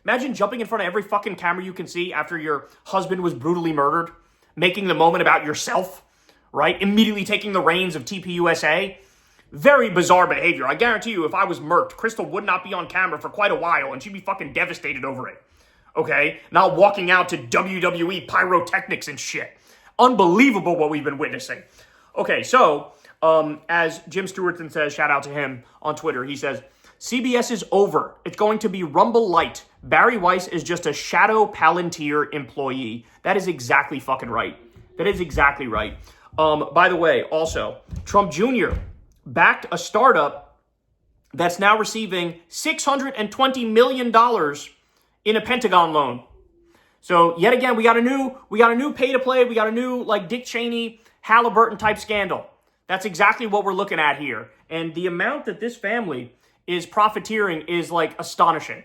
Imagine jumping in front of every fucking camera you can see after your husband was brutally murdered, making the moment about yourself, right? Immediately taking the reins of TPUSA. Very bizarre behavior. I guarantee you, if I was murked, Crystal would not be on camera for quite a while, and she'd be fucking devastated over it. Okay? Not walking out to WWE pyrotechnics and shit. Unbelievable what we've been witnessing. Okay, so, as Jim Stewartson says, shout out to him on Twitter, he says, CBS is over. It's going to be Rumble Light. Barry Weiss is just a shadow Palantir employee. That is exactly fucking right. That is exactly right. By the way, also, Trump Jr. backed a startup that's now receiving $620 million in a Pentagon loan. So yet again, we got a new pay to play. We got a new like Dick Cheney, Halliburton type scandal. That's exactly what we're looking at here. And the amount that this family is profiteering is like astonishing.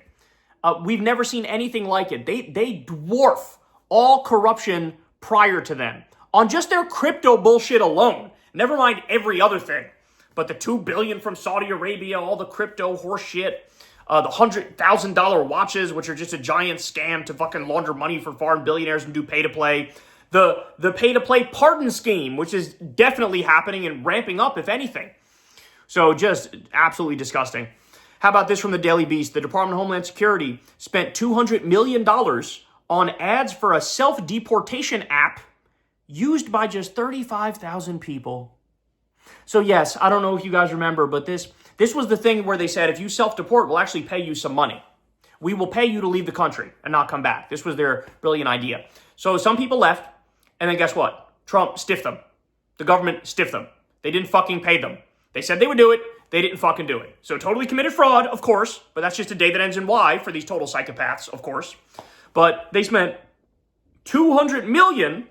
We've never seen anything like it. They dwarf all corruption prior to them on just their crypto bullshit alone. Never mind every other thing. But the $2 billion from Saudi Arabia, all the crypto horse shit, the $100,000 watches, which are just a giant scam to fucking launder money for foreign billionaires and do pay-to-play. The pay-to-play pardon scheme, which is definitely happening and ramping up, if anything. So just absolutely disgusting. How about this from the Daily Beast? The Department of Homeland Security spent $200 million on ads for a self-deportation app used by just 35,000 people. So yes, I don't know if you guys remember, but this was the thing where they said, if you self-deport, we'll actually pay you some money. We will pay you to leave the country and not come back. This was their brilliant idea. So some people left, and then guess what? Trump stiffed them. The government stiffed them. They didn't fucking pay them. They said they would do it. They didn't fucking do it. So totally committed fraud, of course, but that's just a day that ends in Y for these total psychopaths, of course. But they spent $200 million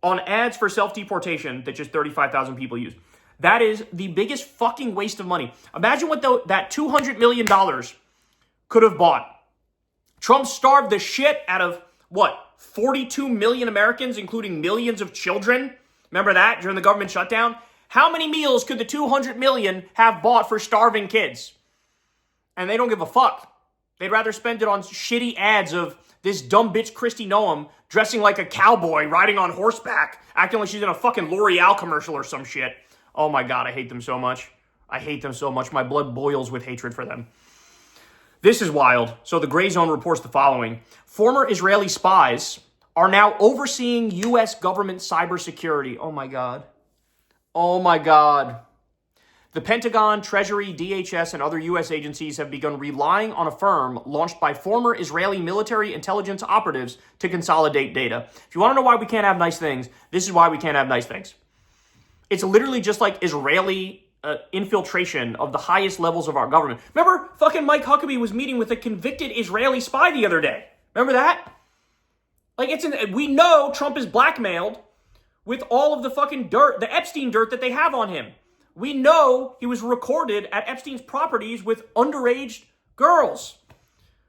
on ads for self-deportation that just 35,000 people used. That is the biggest fucking waste of money. Imagine what that $200 million could have bought. Trump starved the shit out of, 42 million Americans, including millions of children? Remember that during the government shutdown? How many meals could the 200 million have bought for starving kids? And they don't give a fuck. They'd rather spend it on shitty ads of this dumb bitch Kristi Noem dressing like a cowboy, riding on horseback, acting like she's in a fucking L'Oreal commercial or some shit. Oh my God, I hate them so much. I hate them so much. My blood boils with hatred for them. This is wild. So the Gray Zone reports the following. Former Israeli spies are now overseeing U.S. government cybersecurity. Oh my God. Oh my God. The Pentagon, Treasury, DHS, and other U.S. agencies have begun relying on a firm launched by former Israeli military intelligence operatives to consolidate data. If you want to know why we can't have nice things, this is why we can't have nice things. It's literally just like Israeli infiltration of the highest levels of our government. Remember, fucking Mike Huckabee was meeting with a convicted Israeli spy the other day. Remember that? Like, we know Trump is blackmailed with all of the fucking dirt, the Epstein dirt that they have on him. We know he was recorded at Epstein's properties with underage girls.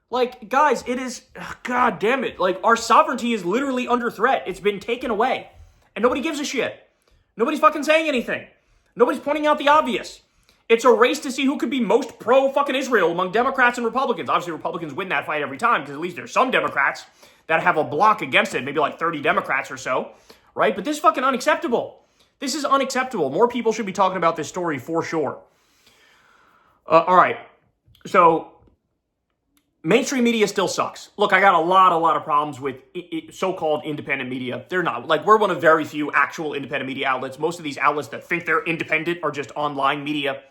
Like, guys, it is, God damn it. Like, our sovereignty is literally under threat. It's been taken away. And nobody gives a shit. Nobody's fucking saying anything. Nobody's pointing out the obvious. It's a race to see who could be most pro-fucking Israel among Democrats and Republicans. Obviously, Republicans win that fight every time because at least there's some Democrats that have a block against it, maybe like 30 Democrats or so, right? But this is fucking unacceptable. This is unacceptable. More people should be talking about this story for sure. All right. So, mainstream media still sucks. Look, I got a lot of problems with so-called independent media. They're not. Like, we're one of very few actual independent media outlets. Most of these outlets that think they're independent are just online media.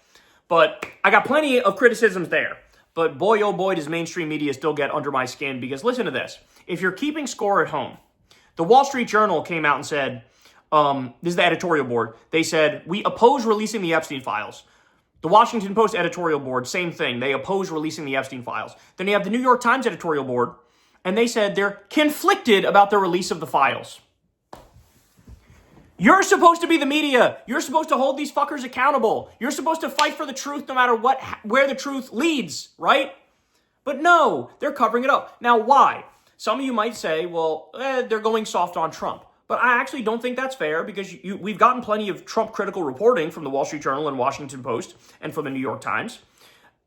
But I got plenty of criticisms there. But boy, oh boy, does mainstream media still get under my skin. Because listen to this. If you're keeping score at home, the Wall Street Journal came out and said, this is the editorial board. They said, we oppose releasing the Epstein files. The Washington Post editorial board, same thing. They oppose releasing the Epstein files. Then you have the New York Times editorial board, and they said they're conflicted about the release of the files. You're supposed to be the media. You're supposed to hold these fuckers accountable. You're supposed to fight for the truth no matter where the truth leads, right? But no, they're covering it up. Now, why? Some of you might say, well, they're going soft on Trump. But I actually don't think that's fair because we've gotten plenty of Trump-critical reporting from the Wall Street Journal and Washington Post and from the New York Times.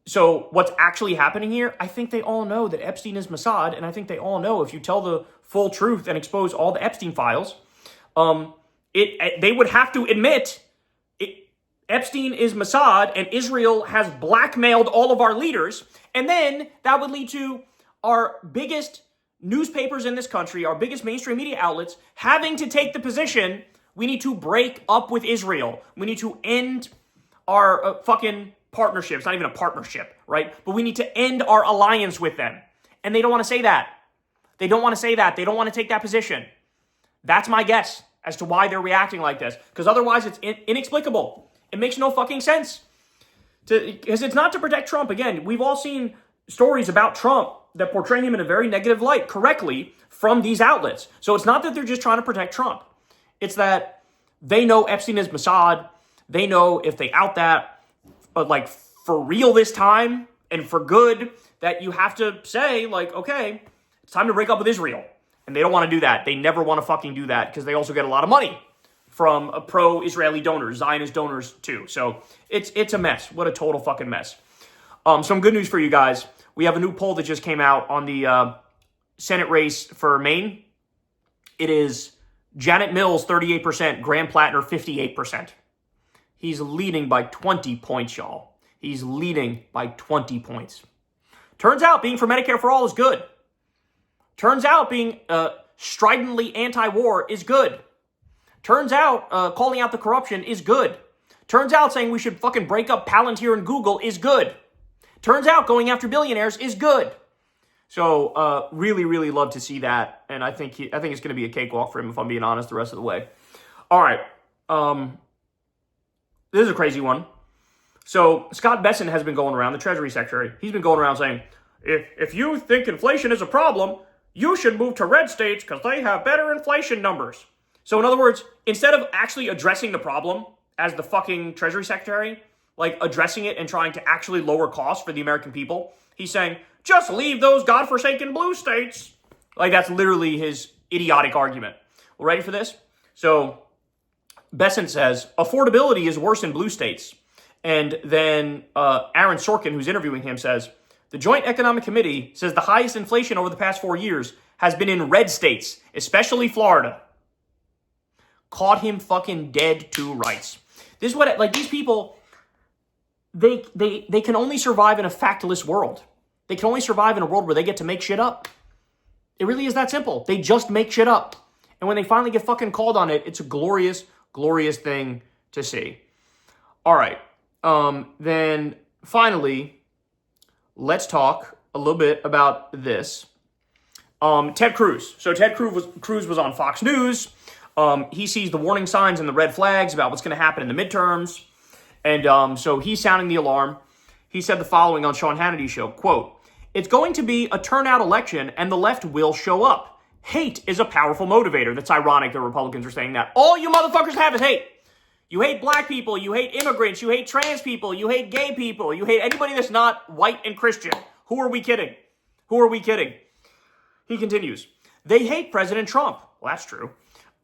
So what's actually happening here, I think they all know that Epstein is Mossad, and I think they all know if you tell the full truth and expose all the Epstein files, they would have to admit Epstein is Mossad and Israel has blackmailed all of our leaders, and then that would lead to our biggest newspapers in this country, our biggest mainstream media outlets, having to take the position, we need to break up with Israel. We need to end our fucking partnership. It's not even a partnership, right? But we need to end our alliance with them. And they don't want to say that. They don't want to say that. They don't want to take that position. That's my guess as to why they're reacting like this. Because otherwise it's inexplicable. It makes no fucking sense. Because it's not to protect Trump. Again, we've all seen stories about Trump that portray him in a very negative light correctly from these outlets. So it's not that they're just trying to protect Trump. It's that they know Epstein is Mossad. They know if they out that, but like for real this time and for good, that you have to say like, okay, it's time to break up with Israel. And they don't want to do that. They never want to fucking do that because they also get a lot of money from pro-Israeli donors, Zionist donors too. So it's a mess. What a total fucking mess. Some good news for you guys. We have a new poll that just came out on the Senate race for Maine. It is Janet Mills, 38%, Graham Plattner, 58%. He's leading by 20 points, y'all. He's leading by 20 points. Turns out being for Medicare for all is good. Turns out being stridently anti-war is good. Turns out calling out the corruption is good. Turns out saying we should fucking break up Palantir and Google is good. Turns out going after billionaires is good. So really, really love to see that. And I think it's going to be a cakewalk for him, if I'm being honest, the rest of the way. All right. This is a crazy one. So Scott Bessent has been going around, the Treasury Secretary. He's been going around saying, if you think inflation is a problem, you should move to red states because they have better inflation numbers. So in other words, instead of actually addressing the problem as the fucking Treasury Secretary, like addressing it and trying to actually lower costs for the American people, he's saying, just leave those godforsaken blue states. Like that's literally his idiotic argument. Well, ready for this? So Bessent says, affordability is worse in blue states. And then Aaron Sorkin, who's interviewing him, says, the Joint Economic Committee says the highest inflation over the past 4 years has been in red states, especially Florida. Caught him fucking dead to rights. This is what, like these people, they can only survive in a factless world. They can only survive in a world where they get to make shit up. It really is that simple. They just make shit up. And when they finally get fucking called on it, it's a glorious, glorious thing to see. All right. Then finally, let's talk a little bit about this. Ted Cruz. So Ted Cruz was on Fox News. He sees the warning signs and the red flags about what's going to happen in the midterms. And so he's sounding the alarm. He said the following on Sean Hannity's show, quote, "It's going to be a turnout election and the left will show up. Hate is a powerful motivator." That's ironic the Republicans are saying that. All you motherfuckers have is hate. You hate black people, you hate immigrants, you hate trans people, you hate gay people, you hate anybody that's not white and Christian. Who are we kidding? Who are we kidding? He continues, "They hate President Trump." Well, that's true.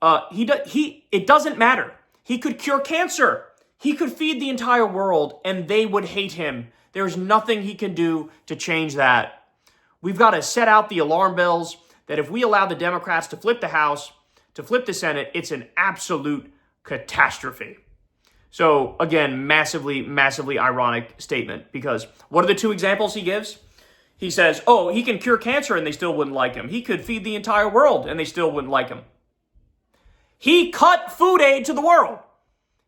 It doesn't matter. He could cure cancer. He could feed the entire world and they would hate him. There's nothing he can do to change that. We've got to set out the alarm bells that if we allow the Democrats to flip the House, to flip the Senate, it's an absolute catastrophe. So again, massively, massively ironic statement, because what are the two examples he gives? He says, oh, he can cure cancer and they still wouldn't like him. He could feed the entire world and they still wouldn't like him. He cut food aid to the world.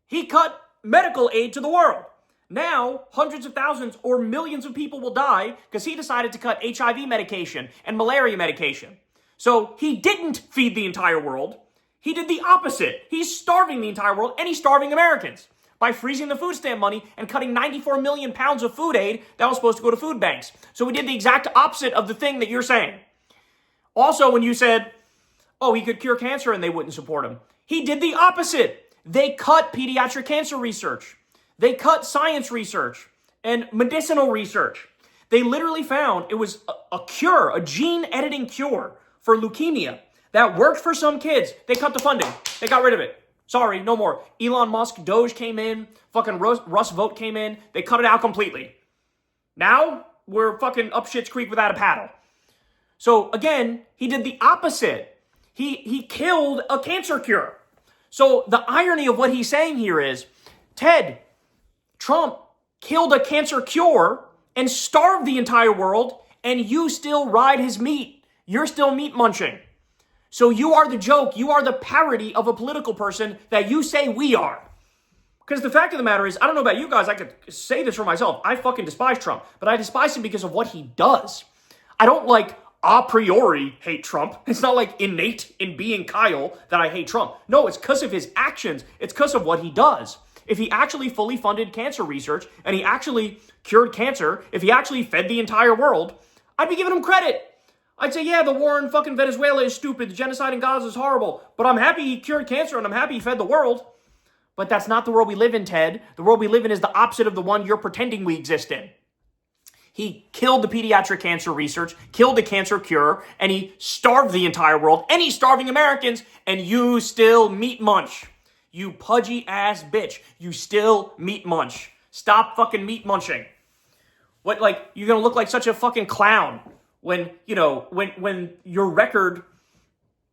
He cut medical aid to the world. Now, hundreds of thousands or millions of people will die because he decided to cut HIV medication and malaria medication. So he didn't feed the entire world. He did the opposite. He's starving the entire world, and he's starving Americans by freezing the food stamp money and cutting 94 million pounds of food aid that was supposed to go to food banks. So he did the exact opposite of the thing that you're saying. Also, when you said, oh, he could cure cancer and they wouldn't support him, he did the opposite. They cut pediatric cancer research. They cut science research and medicinal research. They literally found it was a cure, a gene editing cure for leukemia that worked for some kids. They cut the funding. They got rid of it. Sorry, no more. Elon Musk, Doge came in. Fucking Russ Vogt came in. They cut it out completely. Now, we're fucking up shit's creek without a paddle. So, again, he did the opposite. He killed a cancer cure. So, the irony of what he's saying here is, Ted, Trump killed a cancer cure and starved the entire world, and you still ride his meat. You're still meat munching. So you are the joke. You are the parody of a political person that you say we are. Because the fact of the matter is, I don't know about you guys, I could say this for myself. I fucking despise Trump, but I despise him because of what he does. I don't like a priori hate Trump. It's not like innate in being Kyle that I hate Trump. No, it's because of his actions. It's because of what he does. If he actually fully funded cancer research and he actually cured cancer, if he actually fed the entire world, I'd be giving him credit. I'd say, yeah, the war in fucking Venezuela is stupid. The genocide in Gaza is horrible. But I'm happy he cured cancer and I'm happy he fed the world. But that's not the world we live in, Ted. The world we live in is the opposite of the one you're pretending we exist in. He killed the pediatric cancer research, killed the cancer cure, and he starved the entire world, and he's starving Americans, and you still meat munch. You pudgy ass bitch. You still meat munch. Stop fucking meat munching. What, like, you're gonna look like such a fucking clown when, you know, when your record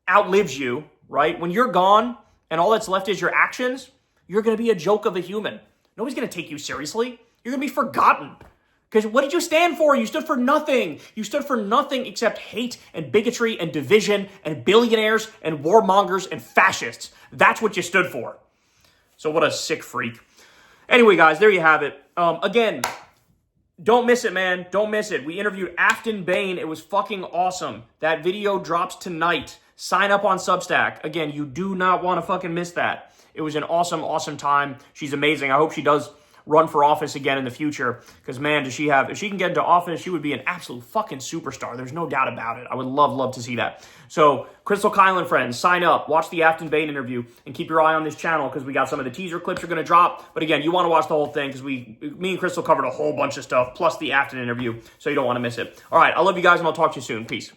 outlives you, right? When you're gone and all that's left is your actions, you're gonna be a joke of a human. Nobody's gonna take you seriously. You're gonna be forgotten. Because what did you stand for? You stood for nothing. You stood for nothing except hate and bigotry and division and billionaires and warmongers and fascists. That's what you stood for. So what a sick freak. Anyway, guys, there you have it. Again, don't miss it, man. Don't miss it. We interviewed Afton Bain. It was fucking awesome. That video drops tonight. Sign up on Substack. Again, you do not want to fucking miss that. It was an awesome, awesome time. She's amazing. I hope she does run for office again in the future, because man, does she have, if she can get into office, she would be an absolute fucking superstar. There's no doubt about it. I would love to see that. So Crystal Kyle and friends, sign up, watch the Afton Bain interview, and keep your eye on this channel because we got some of the teaser clips are going to drop. But again, you want to watch the whole thing because me and Crystal covered a whole bunch of stuff plus the Afton interview, so you don't want to miss it. All right, I love you guys and I'll talk to you soon. Peace.